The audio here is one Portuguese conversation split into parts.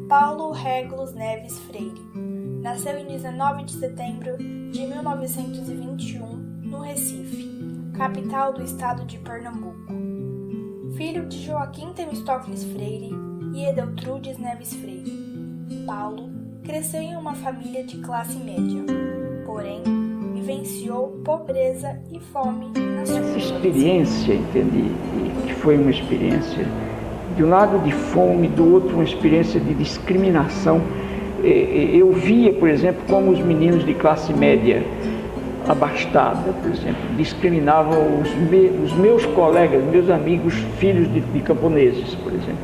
Paulo Régulos Neves Freire nasceu em 19 de setembro de 1921 no Recife, capital do estado de Pernambuco. Filho de Joaquim Temistocles Freire e Edeltrudes Neves Freire, Paulo cresceu em uma família de classe média, porém vivenciou pobreza e fome na sua Essa experiência, entendi, que foi uma experiência de um lado de fome, do outro uma experiência de discriminação. Eu via, por exemplo, como os meninos de classe média abastada, por exemplo, discriminavam os meus colegas, meus amigos, filhos de camponeses, por exemplo.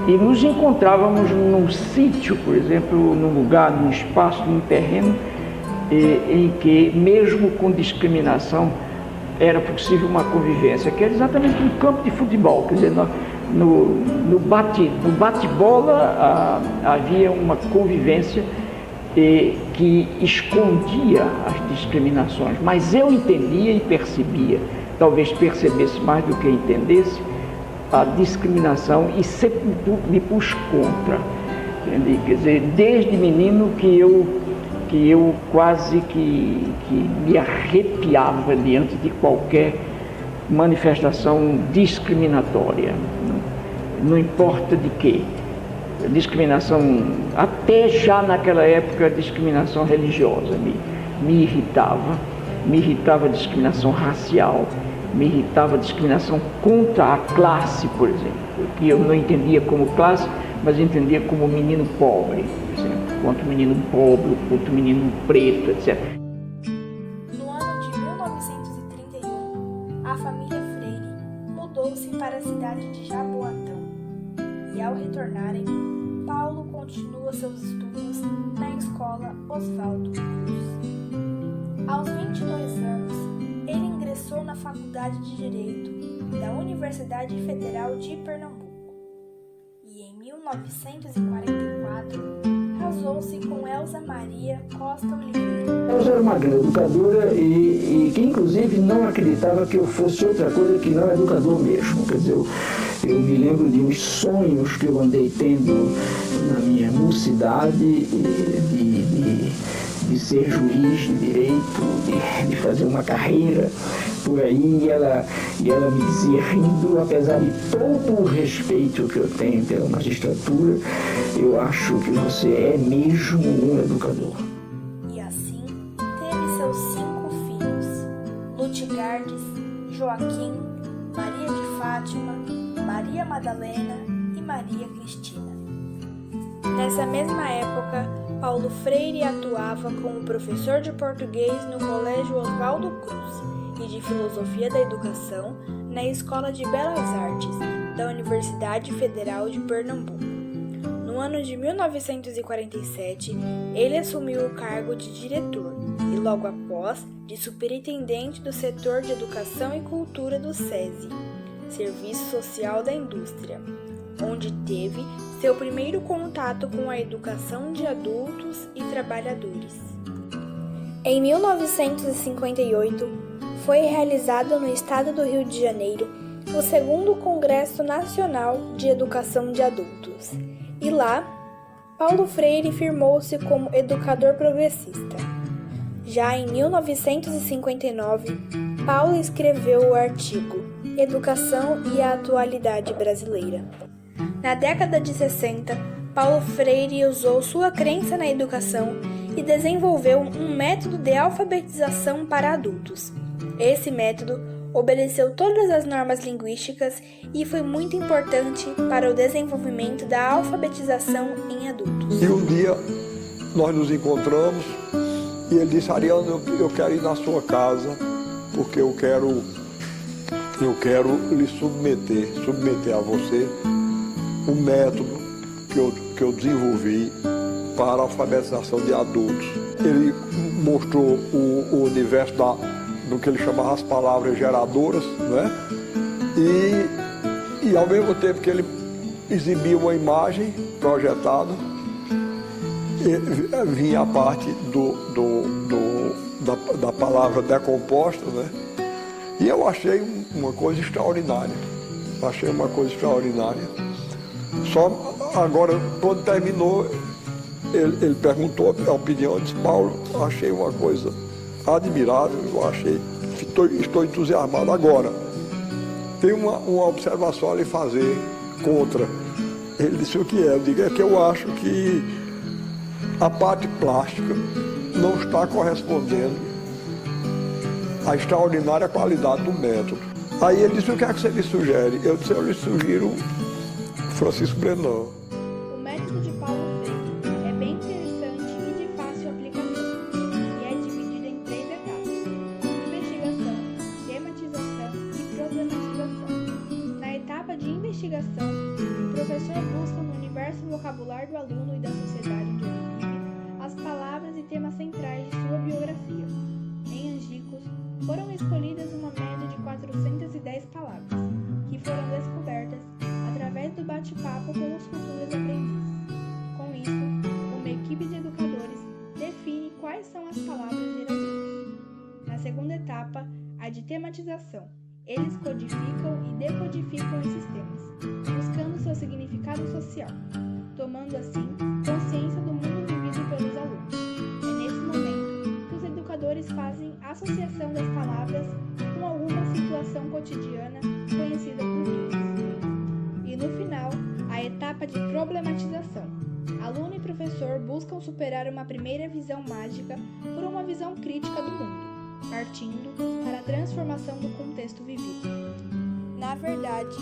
E nos encontrávamos num sítio, por exemplo, num lugar, num espaço, num terreno, em que, mesmo com discriminação, era possível uma convivência, que era exatamente um campo de futebol. Quer dizer, no bate-bola havia uma convivência que escondia as discriminações, mas eu entendia e percebia, talvez percebesse mais do que entendesse, a discriminação e sempre me pus contra. Entende? Quer dizer, desde menino que eu quase que me arrepiava diante de qualquer manifestação discriminatória, não importa de quê. Discriminação, até já naquela época, discriminação religiosa me irritava a discriminação racial, me irritava a discriminação contra a classe, por exemplo, que eu não entendia como classe, mas entendia como menino pobre, por exemplo, contra o menino pobre, contra o menino preto, etc. No ano de 1931, a família Freire mudou-se para a cidade de Jaboatão e, ao retornarem, Paulo continua seus estudos na escola Oswaldo Cruz. Aos 22 anos, ele ingressou na Faculdade de Direito da Universidade Federal de Pernambuco e, em 1944, casou-se com Elza Maria Costa Oliveira. Elza era uma grande educadora e que, inclusive, não acreditava que eu fosse outra coisa que não educador mesmo. Quer dizer, eu me lembro de uns sonhos que eu andei tendo na minha mocidade de ser juiz de direito, de fazer uma carreira por aí, e ela me dizia, rindo, apesar de todo o respeito que eu tenho pela magistratura, eu acho que você é mesmo um educador. E assim teve seus 5 filhos, Lutigardes, Joaquim, Maria de Fátima, Maria Madalena e Maria Cristina. Nessa mesma época, Paulo Freire atuava como professor de português no Colégio Oswaldo Cruz e de Filosofia da Educação na Escola de Belas Artes da Universidade Federal de Pernambuco. No ano de 1947, ele assumiu o cargo de diretor e, logo após, de superintendente do setor de Educação e Cultura do SESI, Serviço Social da Indústria, onde teve seu primeiro contato com a educação de adultos e trabalhadores. Em 1958, foi realizado no estado do Rio de Janeiro o 2º Congresso Nacional de Educação de Adultos, e lá, Paulo Freire firmou-se como educador progressista. Já em 1959, Paulo escreveu o artigo Educação e a Atualidade Brasileira. Na década de 60, Paulo Freire usou sua crença na educação e desenvolveu um método de alfabetização para adultos. Esse método obedeceu todas as normas linguísticas e foi muito importante para o desenvolvimento da alfabetização em adultos. E um dia nós nos encontramos e ele disse, Ariano, eu quero ir na sua casa porque eu quero lhe submeter a você um método que eu desenvolvi para a alfabetização de adultos. Ele mostrou o universo do que ele chamava as palavras geradoras, né? E ao mesmo tempo que ele exibia uma imagem projetada, vinha a parte da palavra decomposta, né? E eu achei uma coisa extraordinária. Só Agora, quando terminou, ele perguntou a opinião, eu disse: Paulo, achei uma coisa admirável, estou entusiasmado agora. Tem uma observação a lhe fazer contra. Ele disse: o que é? Eu digo: é que eu acho que a parte plástica não está correspondendo à extraordinária qualidade do método. Aí ele disse: o que é que você me sugere? Eu disse: eu lhe sugiro Francisco Brenan. O método de Paulo Freire é bem interessante e de fácil aplicação, e é dividido em 3 etapas: investigação, tematização e problematização. Na etapa de investigação, o professor busca no universo vocabular do aluno e da sociedade onde ele vive as palavras e temas centrais de sua biografia. Em Angicos, foram escolhidas uma média de 410 palavras, que foram descobertas através do bate-papo com os futuros aprendizes. Com isso, uma equipe de educadores define quais são as palavras geradores. Na segunda etapa, a de tematização, eles codificam e decodificam esses temas, buscando seu significado social, tomando assim consciência do mundo vivido pelos alunos. É nesse momento que os educadores fazem associação das palavras com alguma situação cotidiana conhecida por todos. E no final, a etapa de problematização. Aluno e professor buscam superar uma primeira visão mágica por uma visão crítica do mundo, partindo para a transformação do contexto vivido. Na verdade,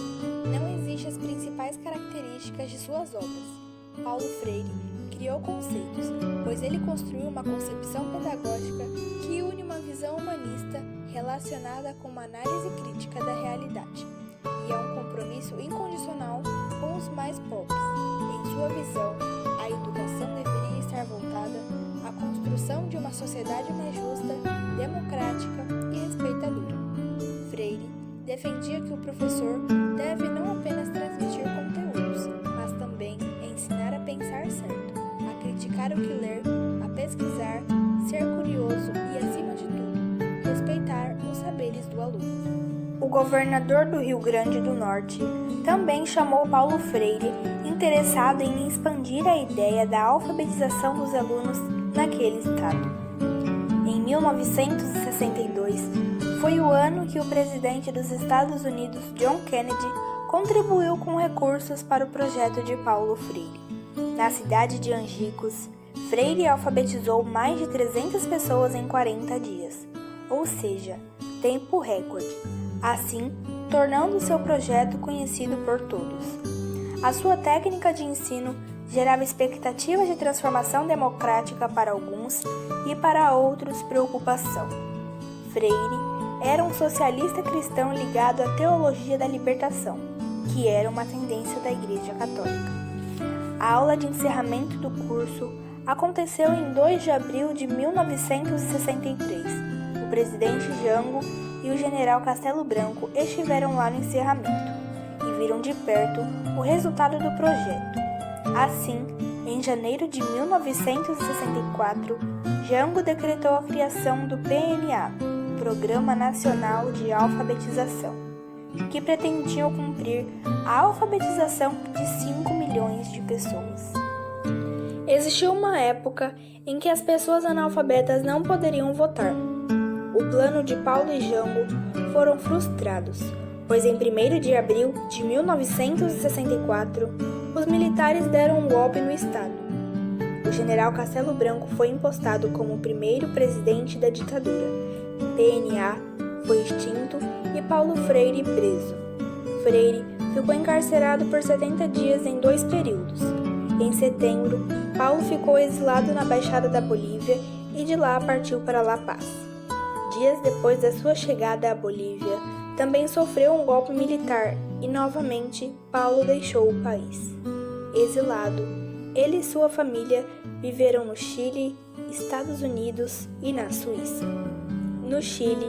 não existem as principais características de suas obras. Paulo Freire criou conceitos, pois ele construiu uma concepção pedagógica que une uma visão humanista relacionada com uma análise crítica da realidade, e é um compromisso incondicional com os mais pobres. Em sua visão, a educação deveria estar voltada à construção de uma sociedade mais justa, democrática e respeitadora. Freire defendia que o professor deve não apenas transmitir conteúdos, mas também ensinar a pensar certo, a criticar o que ler, a pesquisar, ser curioso e, acima de tudo, respeitar os saberes do aluno. O governador do Rio Grande do Norte também chamou Paulo Freire, interessado em expandir a ideia da alfabetização dos alunos naquele estado. Em 1962, foi o ano que o presidente dos Estados Unidos, John Kennedy, contribuiu com recursos para o projeto de Paulo Freire. Na cidade de Angicos, Freire alfabetizou mais de 300 pessoas em 40 dias, ou seja, tempo recorde, assim tornando seu projeto conhecido por todos. A sua técnica de ensino gerava expectativas de transformação democrática para alguns e para outros preocupação. Freire era um socialista cristão ligado à teologia da libertação, que era uma tendência da Igreja Católica. A aula de encerramento do curso aconteceu em 2 de abril de 1963. O presidente Jango e o general Castelo Branco estiveram lá no encerramento e viram de perto o resultado do projeto. Assim, em janeiro de 1964, Jango decretou a criação do PNA, Programa Nacional de Alfabetização, que pretendiam cumprir a alfabetização de 5 milhões de pessoas. Existiu uma época em que as pessoas analfabetas não poderiam votar. O plano de Paulo e Jango foram frustrados, pois em 1º de abril de 1964, os militares deram um golpe no Estado. O general Castelo Branco foi impostado como o primeiro presidente da ditadura. PNA foi extinto e Paulo Freire preso. Freire ficou encarcerado por 70 dias em 2 períodos. Em setembro, Paulo ficou exilado na Baixada da Bolívia e de lá partiu para La Paz. Dias depois da sua chegada à Bolívia, também sofreu um golpe militar e novamente Paulo deixou o país. Exilado, ele e sua família viveram no Chile, Estados Unidos e na Suíça. No Chile,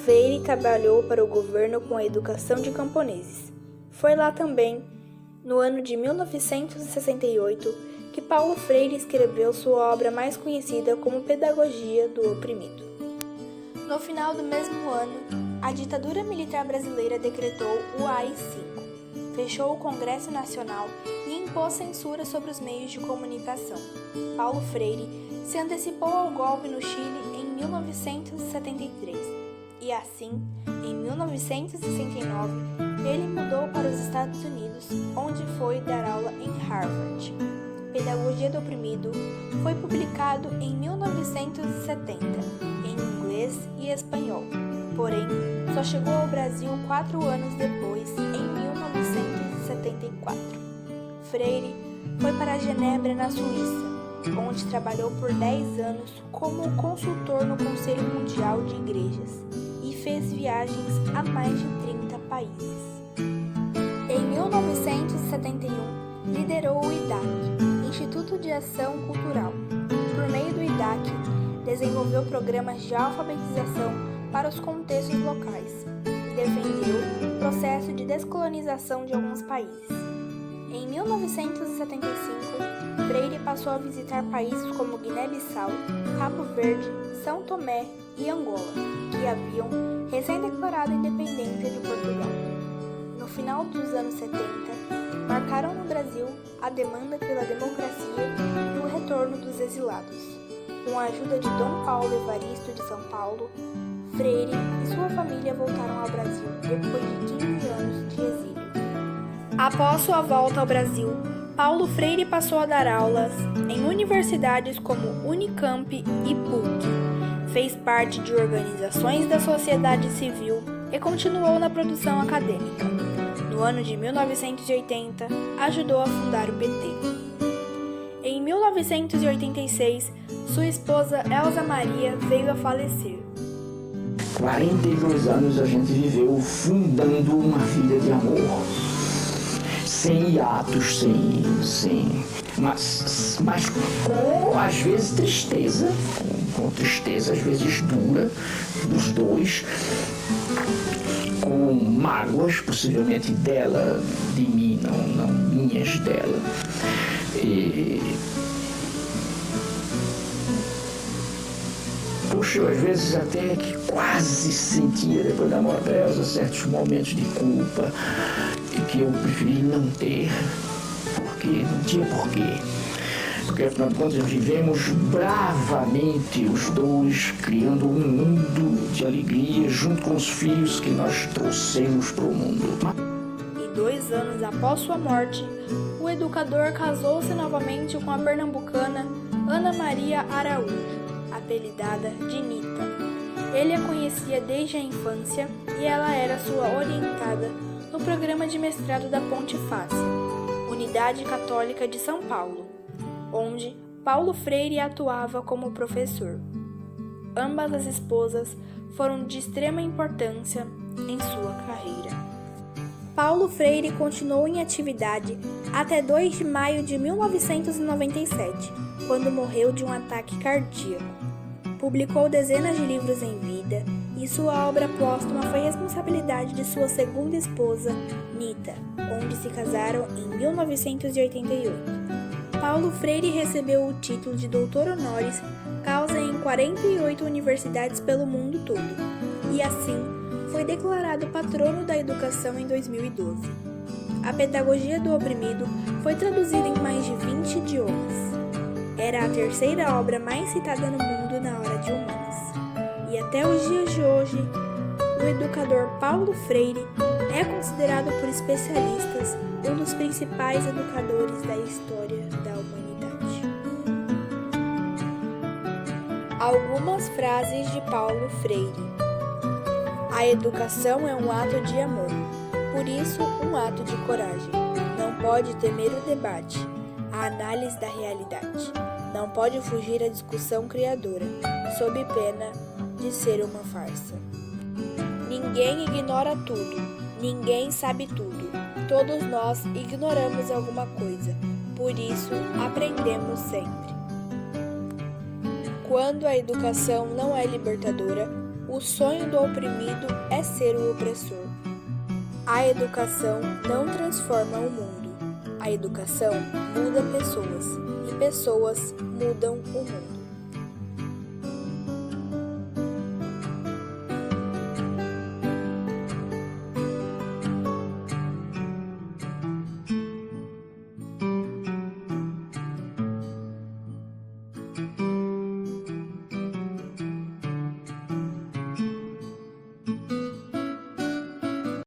Freire trabalhou para o governo com a educação de camponeses. Foi lá também, no ano de 1968, que Paulo Freire escreveu sua obra mais conhecida como Pedagogia do Oprimido. No final do mesmo ano, a ditadura militar brasileira decretou o AI-5, fechou o Congresso Nacional e impôs censura sobre os meios de comunicação. Paulo Freire se antecipou ao golpe no Chile em 1973 e assim, em 1969, ele mudou para os Estados Unidos, onde foi dar aula em Harvard. Pedagogia do Oprimido foi publicado em 1970, em inglês e espanhol, porém só chegou ao Brasil 4 anos depois, em 1974. Freire foi para Genebra, na Suíça, onde trabalhou por 10 anos como consultor no Conselho Mundial de Igrejas e fez viagens a mais de 30 países. Em 1971, liderou o IDAC, Instituto de Ação Cultural. Por meio do IDAC, desenvolveu programas de alfabetização para os contextos locais. Defendeu o processo de descolonização de alguns países. Em 1975, Freire passou a visitar países como Guiné-Bissau, Cabo Verde, São Tomé e Angola, que haviam recém-declarado a independência de Portugal. No final dos anos 70, marcaram no Brasil a demanda pela democracia e o retorno dos exilados. Com a ajuda de Dom Paulo Evaristo de São Paulo, Freire e sua família voltaram ao Brasil depois de 15 anos de exílio. Após sua volta ao Brasil, Paulo Freire passou a dar aulas em universidades como Unicamp e PUC. Fez parte de organizações da sociedade civil e continuou na produção acadêmica. No ano de 1980, ajudou a fundar o PT. Em 1986, sua esposa Elza Maria veio a falecer. 42 anos a gente viveu fundando uma vida de amor. Sem hiatos, mas com, às vezes, tristeza, com tristeza, às vezes dura, dos dois, com mágoas, possivelmente dela, de mim, não minhas dela. Puxa, eu às vezes até que quase sentia, depois da morte da Elza, certos momentos de culpa, que eu preferi não ter, porque não tinha porquê. Porque, afinal de contas, vivemos bravamente os dois, criando um mundo de alegria junto com os filhos que nós trouxemos para o mundo. E 2 anos após sua morte, o educador casou-se novamente com a pernambucana Ana Maria Araújo, apelidada de Nita. Ele a conhecia desde a infância e ela era sua orientada no programa de mestrado da Pontifácia, Unidade Católica de São Paulo, onde Paulo Freire atuava como professor. Ambas as esposas foram de extrema importância em sua carreira. Paulo Freire continuou em atividade até 2 de maio de 1997, quando morreu de um ataque cardíaco. Publicou dezenas de livros em vida e sua obra póstuma foi responsabilidade de sua segunda esposa, Nita, onde se casaram em 1988. Paulo Freire recebeu o título de doutor honoris causa em 48 universidades pelo mundo todo e, assim, foi declarado patrono da educação em 2012. A Pedagogia do Oprimido foi traduzida em mais de 20 idiomas. Era a 3ª obra mais citada no mundo na área de humanas. E até os dias de hoje, o educador Paulo Freire é considerado por especialistas um dos principais educadores da história da humanidade. Algumas frases de Paulo Freire. A educação é um ato de amor, por isso um ato de coragem. Não pode temer o debate, a análise da realidade. Não pode fugir à discussão criadora, sob pena de ser uma farsa. Ninguém ignora tudo, ninguém sabe tudo. Todos nós ignoramos alguma coisa, por isso aprendemos sempre. Quando a educação não é libertadora, o sonho do oprimido é ser o opressor. A educação não transforma o mundo. A educação muda pessoas e pessoas mudam o mundo.